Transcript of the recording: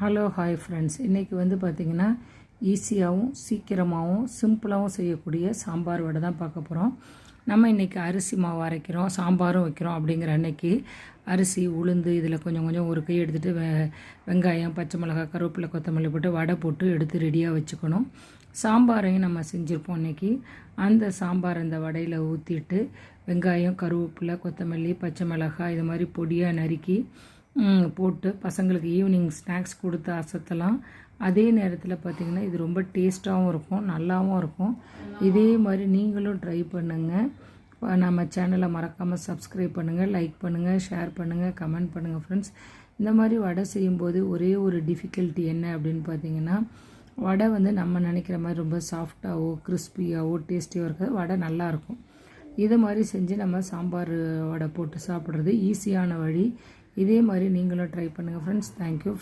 Hello hi friends, இன்றைக்கி பார்த்திங்கன்னா ஈஸியாகவும் சீக்கிரமாகவும் சிம்பிளாகவும் செய்யக்கூடிய சாம்பார் வடை தான் பார்க்க போகிறோம். நம்ம இன்றைக்கி அரிசி மாவு அரைக்கிறோம், சாம்பாரும் வைக்கிறோம். அப்படிங்கிற அன்னைக்கு அரிசி உளுந்து இதில் கொஞ்சம் கொஞ்சம் ஒரு கை எடுத்துகிட்டு வெங்காயம், பச்சை மிளகாய், கருவேப்பிலை, கொத்தமல்லி போட்டு வடை போட்டு எடுத்து ரெடியாக வச்சுக்கணும். சாம்பாரையும் நம்ம செஞ்சுருப்போம் இன்றைக்கி. அந்த சாம்பார் அந்த வடையில் ஊற்றிட்டு வெங்காயம், கருவேப்பிலை, கொத்தமல்லி, பச்சை மிளகாய் இது மாதிரி பொடியாக நறுக்கி போட்டு பசங்களுக்கு ஈவினிங் ஸ்நாக்ஸ் கொடுத்து அசத்தலாம். அதே நேரத்தில் பார்த்திங்கன்னா இது ரொம்ப டேஸ்ட்டாகவும் இருக்கும், நல்லாவும் இருக்கும். இதே மாதிரி நீங்களும் ட்ரை பண்ணுங்கள். நம்ம சேனலை மறக்காமல் சப்ஸ்கிரைப் பண்ணுங்கள், லைக் பண்ணுங்கள், ஷேர் பண்ணுங்கள், கமெண்ட் பண்ணுங்கள் ஃப்ரெண்ட்ஸ். இந்த மாதிரி வடை செய்யும்போது ஒரே ஒரு டிஃபிகல்ட்டி என்ன அப்படின்னு பார்த்திங்கன்னா, வடை நம்ம நினைக்கிற மாதிரி ரொம்ப சாஃப்டாகவோ கிறிஸ்பியாகவோ டேஸ்டியாக இருக்காது. வடை நல்லாயிருக்கும். இது மாதிரி செஞ்சு நம்ம சாம்பார் வடை போட்டு சாப்பிட்றது ஈஸியான வழி. இதே மாதிரி நீங்களும் ட்ரை பண்ணுங்கள் ஃப்ரெண்ட்ஸ். தேங்க்யூ.